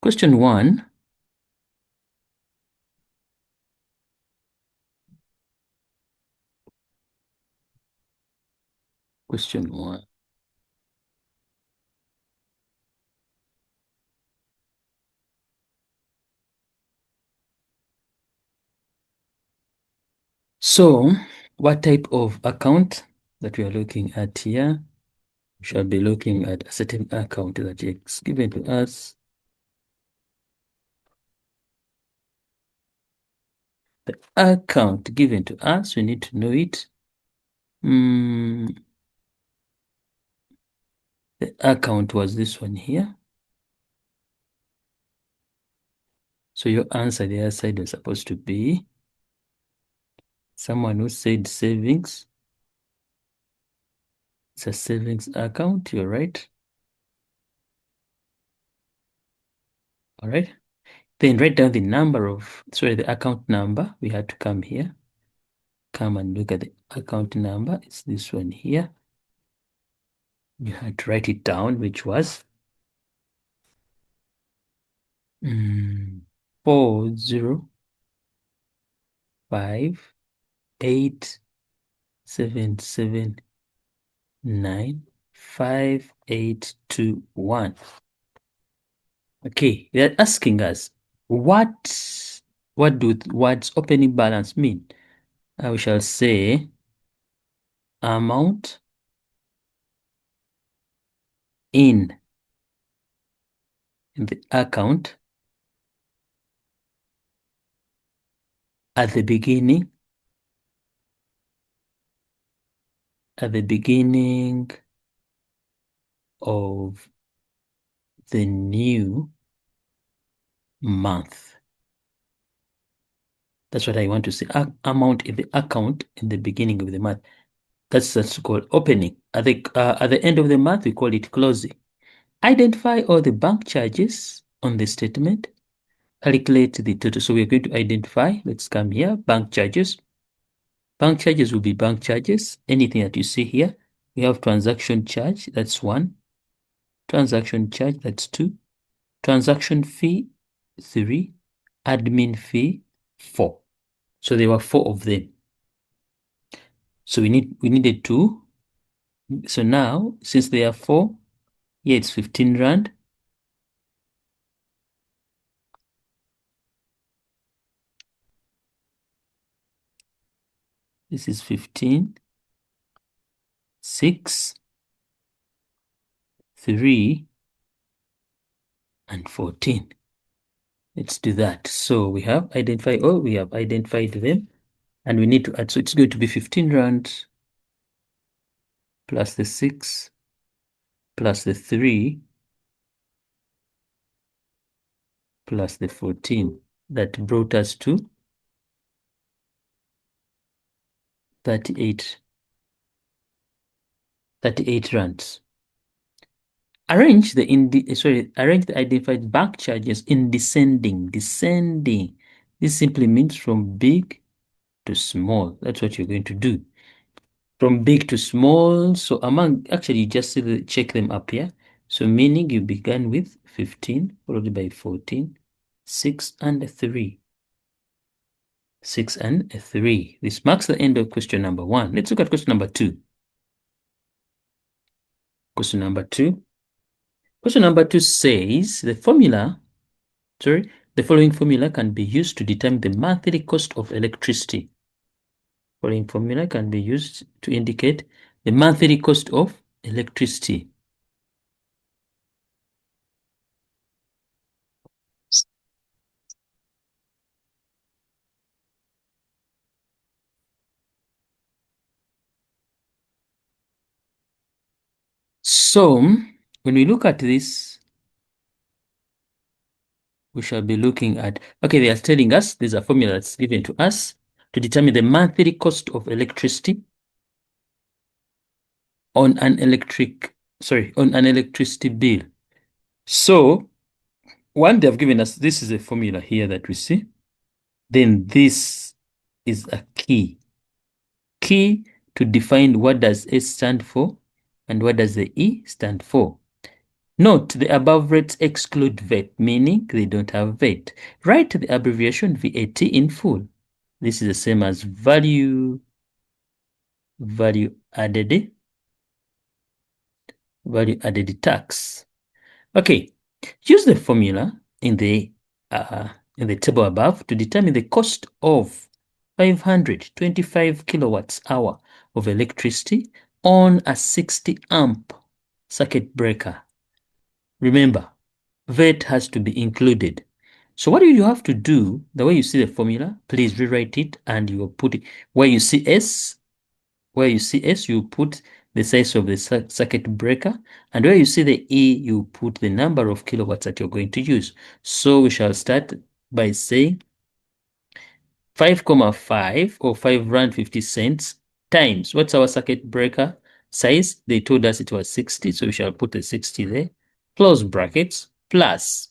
Question 1. Question 1. So, what type of account that we are looking at here? We shall be looking at a certain account that is given to us. The account given to us, we need to know it. The account was this one here. So your answer the other side was supposed to be someone who said savings. It's a savings account, you're right. All right. Then write down the account number. We had to come here. Come and look at the account number. It's this one here. You had to write it down, which was 40587795821. Okay, they're asking us what do words opening balance mean? We shall say amount in the account at the beginning of the new month. That's what I want to say. Amount in the account in the beginning of the month. That's called opening. At the end of the month, we call it closing. Identify all the bank charges on the statement. Calculate the total. So we're going to identify. Let's come here. Bank charges. Bank charges will be bank charges. Anything that you see here. We have transaction charge. That's 1. Transaction charge. That's 2. Transaction fee. 3. Admin fee. 4. So there were 4 of them. So we needed 2. So now, since there are 4, here it's 15 rand. This is 15, 6, 3, and 14. Let's do that. So we have identified them, and we need to add. So it's going to be 15 rand plus the 6 plus the 3 plus the 14. That brought us to 38 rands. Arrange the identified bank charges in descending. This simply means from big to small. That's what you're going to do. From big to small. So you just check them up here. So meaning you began with 15, followed by 14, 6 and 3. 6 and 3. This marks the end of question number 1. Let's look at question number 2. Question number 2. Question number 2 says the following formula can be used to determine the monthly cost of electricity. Following formula can be used to indicate the monthly cost of electricity. So when we look at this, we shall be looking at, okay, they are telling us there's a formula that's given to us to determine the monthly cost of electricity on an electricity bill. So one, they have given us, this is a formula here that we see. Then this is a key to define what does S stand for and what does the E stand for. Note the above rates exclude VAT, meaning they don't have VAT. Write the abbreviation VAT in full. This is the same as value added tax. Okay, use the formula in the table above to determine the cost of 525 kilowatts hour of electricity on a 60 amp circuit breaker. Remember, VAT has to be included. So what do you have to do? The way you see the formula, please rewrite it and you will put it where you see S. Where you see S, you put the size of the circuit breaker, and where you see the E, you put the number of kilowatts that you're going to use. So we shall start by saying 5,5 or 5 rand 50 cents times, what's our circuit breaker size? They told us it was 60, so we shall put the 60 there, close brackets, plus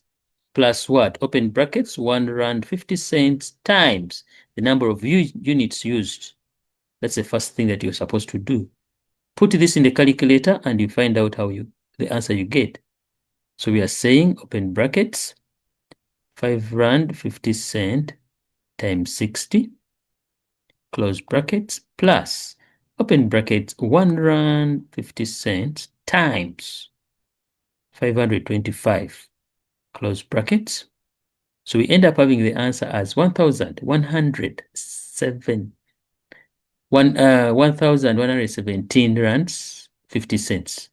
what? Open brackets, 1 rand 50 cents times the number of units used. That's the first thing that you're supposed to do. Put this in the calculator and you find out the answer you get. So we are saying, open brackets, 5 rand 50 cent times 60, close brackets, plus, open brackets, 1 rand 50 cents times 525, close brackets. So we end up having the answer as 1,117 rands 50 cents.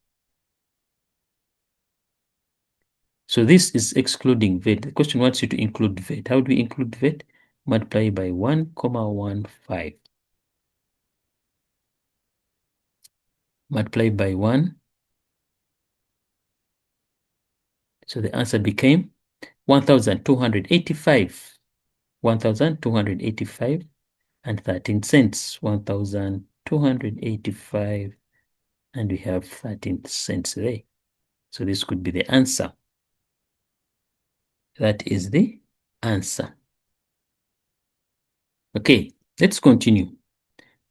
So this is excluding VAT. The question wants you to include VAT. How do we include VAT? Multiply by 1,15. Multiply by 1. So the answer became 1,285. 1,285 and 13 cents. 1,285 and we have 13 cents there. So this could be the answer. That is the answer. Okay, let's continue.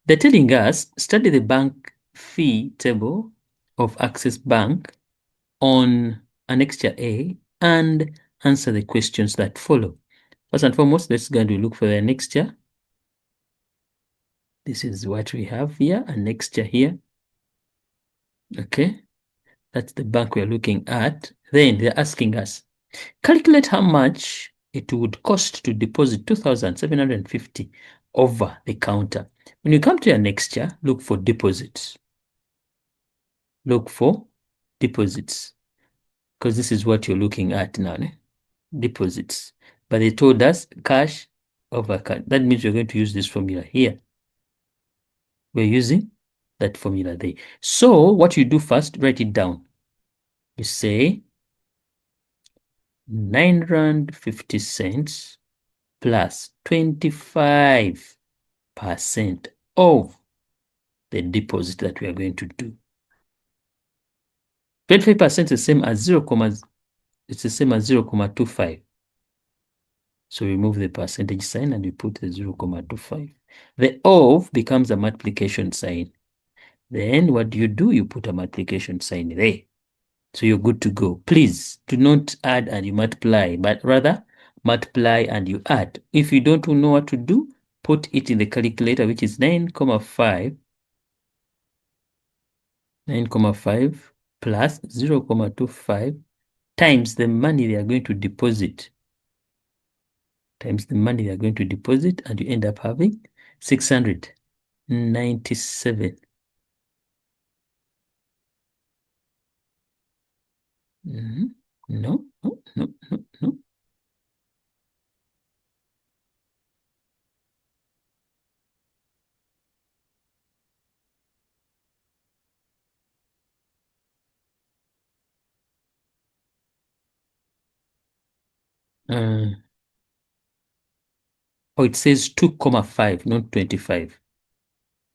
They're telling us, study the bank fee table of Access Bank on Annexure A and answer the questions that follow. First and foremost, let's go and look for the annexure. This is what we have here, annexure here. Okay, that's the bank we're looking at. Then they're asking us, calculate how much it would cost to deposit 2,750 over the counter. When you come to your annexure, look for deposits. Look for deposits, because this is what you're looking at now, deposits. But they told us cash over cash. That means we're going to use this formula here. We're using that formula there. So what you do first, write it down. You say 9 rand 50 cents plus 25% of the deposit that we are going to do. 25% is the same as 0.25. So we remove the percentage sign and we put the 0.25. The of becomes a multiplication sign. Then what do? You put a multiplication sign there. So you're good to go. Please do not add and you multiply, but rather multiply and you add. If you don't know what to do, put it in the calculator, which is 9,5 plus 0.25 times the money they are going to deposit. And you end up having 697. No. 'It says 2,5, not 25.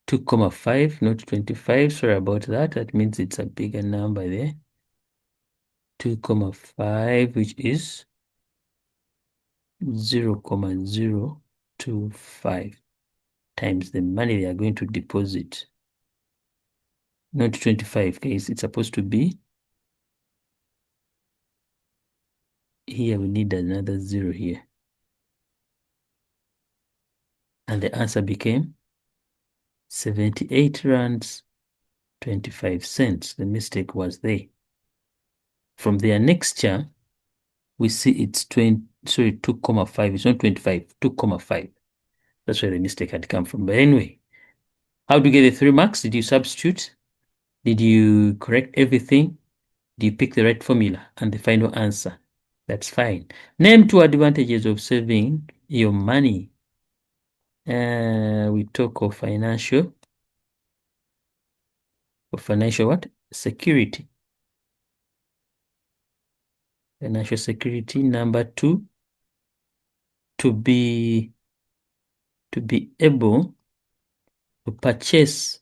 2,5, not 25. Sorry about that. That means it's a bigger number there. 2,5, which is 0,025 times the money they are going to deposit. Not 25, guys. It's supposed to be here we need another 0 here. And the answer became 78 rands 25 cents. The mistake was there. From their next year, we see it's 2,5. It's not 25, 2,5. That's where the mistake had come from. But anyway, how do you get the 3 marks? Did you substitute? Did you correct everything? Did you pick the right formula and the final answer? That's fine. Name 2 advantages of saving your money. We talk of financial what? Security. Financial security. Number 2, to be able to purchase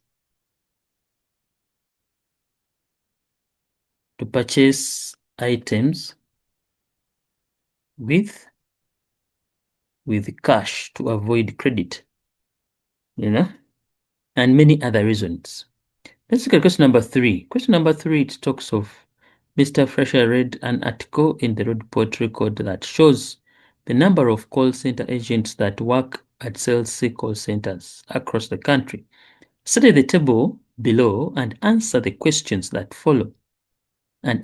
items with cash to avoid credit, and many other reasons. Let's look at question number 3. Question number 3, it talks of Mr. Fresher read an article in the Road Report record that shows the number of call center agents that work at sales C call centers across the country. Study the table below and answer the questions that follow. On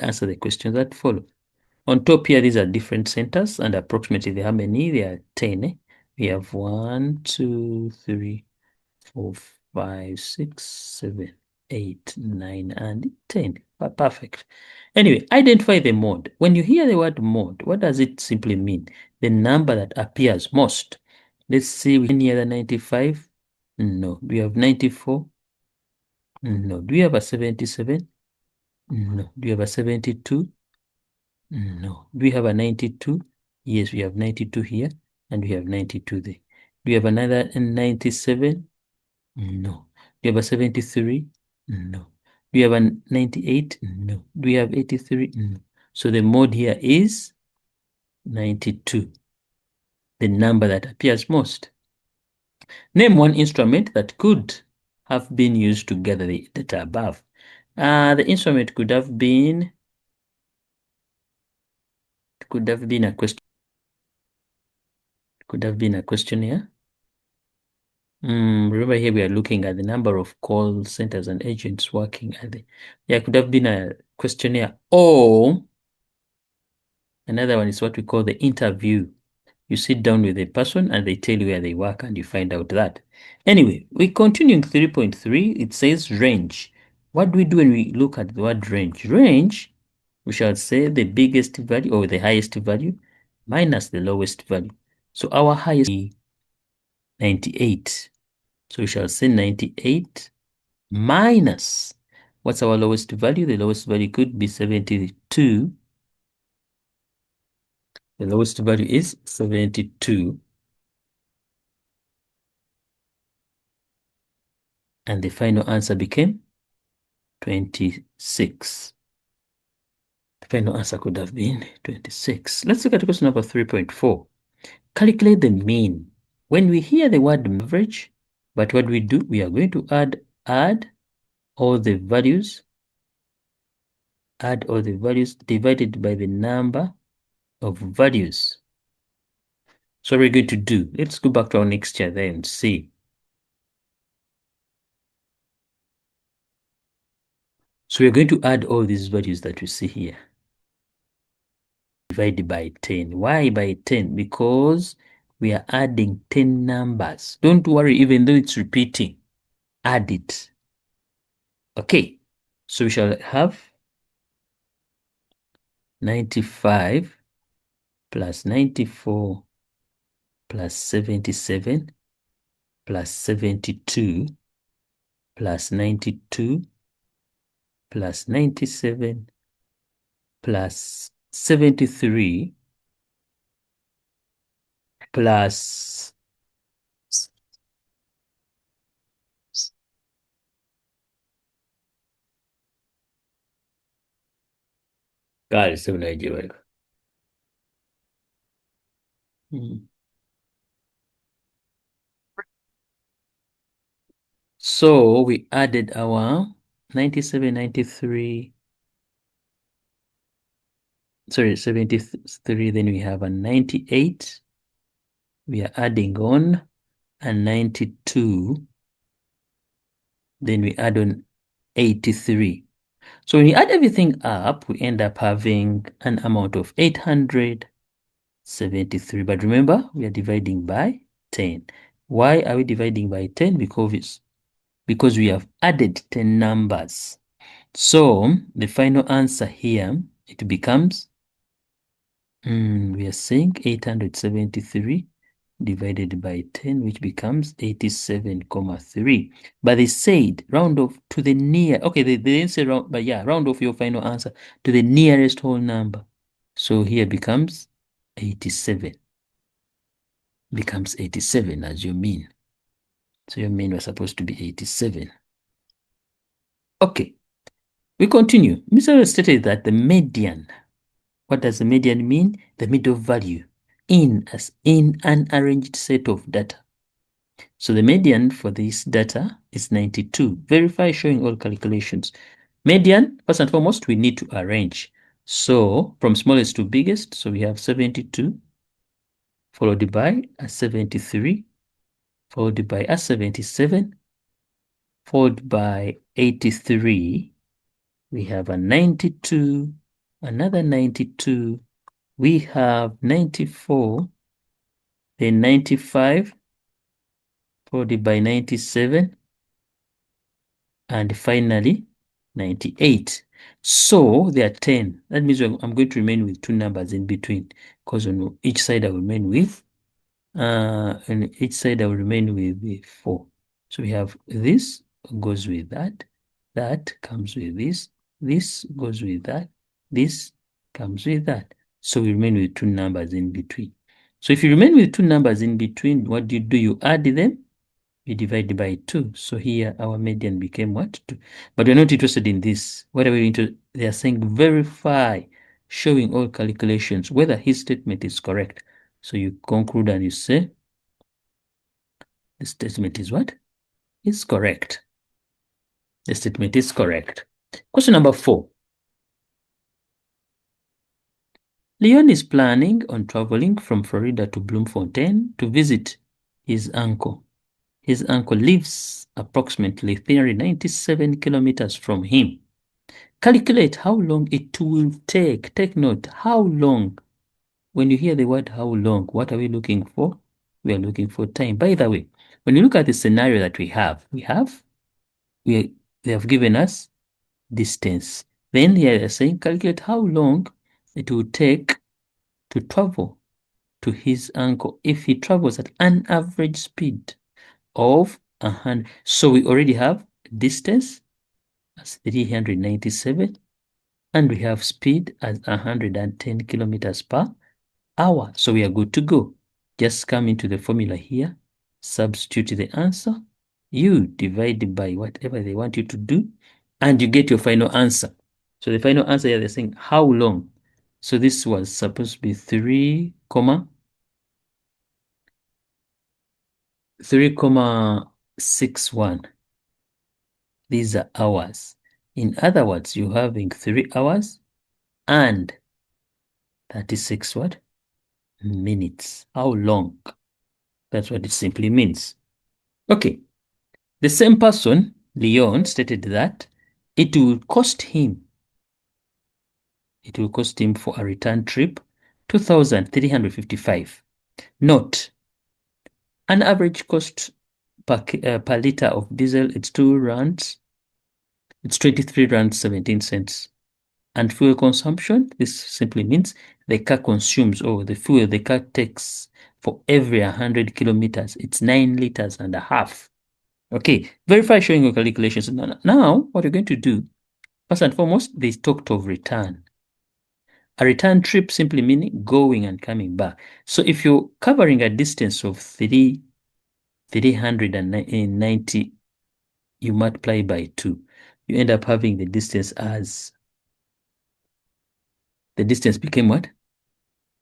top here, these are different centers, and approximately how many? There are 10. We have 1, 2, 3, 4, 5, 6, 7, 8, 9, and 10. Perfect. Anyway, identify the mode. When you hear the word mode, what does it simply mean? The number that appears most. Let's see, any other 95? No. Do we have 94? No. Do we have a 77? No. Do we have a 72? No. Do we have a 92? Yes, we have 92 here, and we have 92 there. Do we have another 97? No. Do you have a 73? No. Do you have a 98? No. Do we have 83? No. So the mode here is 92, the number that appears most. Name one instrument that could have been used to gather the data above. The instrument could have been a question. Could have been a questionnaire. Remember here we are looking at the number of call centers and agents working at the. Yeah, it could have been a questionnaire, or another one is what we call the interview. You sit down with a person and they tell you where they work and you find out that. Anyway, we continue in 3.3. It says range. What do we do when we look at the word range? Range, we shall say the biggest value or the highest value minus the lowest value. So our highest is 98. So we shall say 98 minus, what's our lowest value? The lowest value could be 72. The lowest value is 72. And the final answer became 26. The final answer could have been 26. Let's look at question number 3.4. Calculate the mean. When we hear the word average, but what we do, we are going to add all the values, divided by the number of values. So we're going to do, let's go back to our next chart there and see. So we're going to add all these values that we see here. Divide by 10. Why by 10? Because we are adding 10 numbers. Don't worry, even though it's repeating, add it. Okay, so we shall have 95 plus 94 plus 77 plus 72 plus 92 plus 97 plus 73 plus God, it's so Nigeria. So we added our 97, 93, sorry, 73, then we have a 98. We are adding on a 92. Then we add on 83. So when you add everything up, we end up having an amount of 873. But remember, we are dividing by 10. Why are we dividing by 10? Because we have added 10 numbers. So the final answer here, it becomes, we are saying 873 divided by 10, which becomes 87.3. But they said round off to the near, okay, they didn't say round, but yeah, round off your final answer to the nearest whole number. So here becomes 87. Becomes 87 as your mean. So your mean was supposed to be 87. Okay, we continue. Mr. stated that the median, what does the median mean? The middle value in an arranged set of data. So the median for this data is 92. Verify showing all calculations. Median, first and foremost, we need to arrange. So from smallest to biggest, so we have 72, followed by a 73, followed by a 77, followed by 83. We have a 92, another 92. We have 94, then 95, followed by 97, and finally 98. So there are 10. That means I'm going to remain with two numbers in between, because on each side I will remain with, and each side I will remain with 4. So we have this goes with that, that comes with this goes with that, this comes with that. So we remain with two numbers in between. So if you remain with two numbers in between, what do? You add them, we divide by 2. So here our median became what? 2. But we're not interested in this. What are we into? They are saying verify, showing all calculations, whether his statement is correct. So you conclude and you say, the statement is what? Is correct. The statement is correct. Question number 4. Leon is planning on traveling from Florida to Bloemfontein to visit his uncle. His uncle lives approximately 397 kilometers from him. Calculate how long it will take. Take note, how long. When you hear the word how long, what are we looking for? We are looking for time. By the way, when you look at the scenario that they have given us distance. Then here they're saying calculate how long it will take to travel to his uncle if he travels at an average speed of 100. So we already have distance as 397, and we have speed as 110 kilometers per hour. So we are good to go. Just come into the formula here, substitute the answer, you divide by whatever they want you to do, and you get your final answer. So the final answer here, they're saying how long. So this was supposed to be 3,61. These are hours. In other words, you're having 3 hours and 36 what? Minutes. How long? That's what it simply means. Okay. The same person, Leon, stated that it will cost him for a return trip 2,355. Note, an average cost per liter of diesel, it's 2 rands. It's 23 rands 17 cents. And fuel consumption, this simply means the car consumes, or the fuel the car takes for every 100 kilometers, it's 9 liters and a half. Okay, verify showing your calculations. Now, what you're going to do, first and foremost, they talked of return. A return trip simply meaning going and coming back. So if you're covering a distance of 390, you multiply by 2. You end up having the distance as, the distance became what?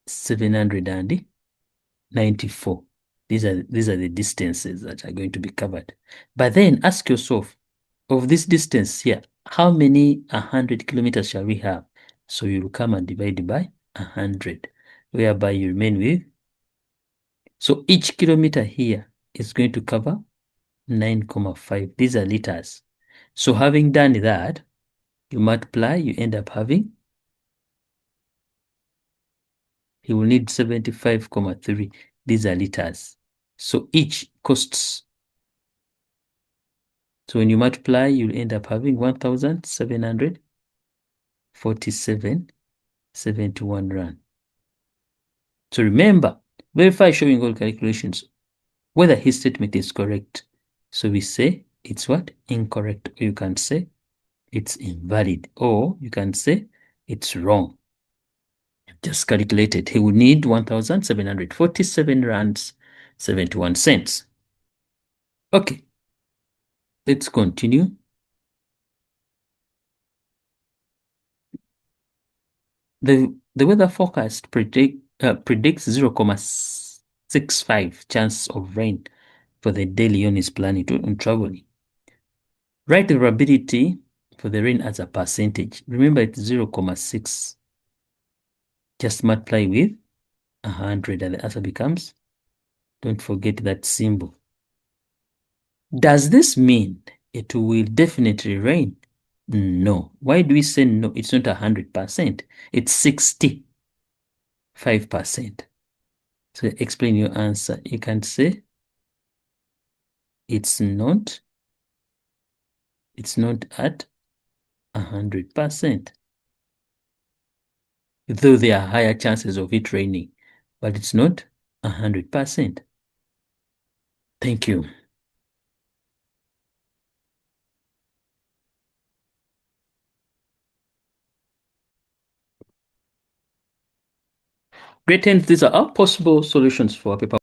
794. These are the distances that are going to be covered. But then ask yourself, of this distance here, how many 100 kilometers shall we have? So you'll come and divide by 100, whereby you remain with. So each kilometer here is going to cover 9,5. These are liters. So having done that, you multiply, you end up having, he will need 75,3. These are liters. So each costs. So when you multiply, you'll end up having 1,747.71 rand. So remember, verify showing all calculations whether his statement is correct. So we say it's what? Incorrect. Or you can say it's invalid. Or you can say it's wrong. Just calculated. He would need 1,747 rands 71 cents. Okay. Let's continue. The weather forecast predicts 0.65 chance of rain for the day Leon is planning on traveling. Write the probability for the rain as a percentage. Remember, it's 0.6. Just multiply with 100 and the answer becomes, don't forget that symbol. Does this mean it will definitely rain? No. Why do we say no? It's not 100%. It's 65%. So explain your answer. You can say it's not at 100%. Though there are higher chances of it raining, but it's not 100%. Thank you. Great, and these are all possible solutions for paper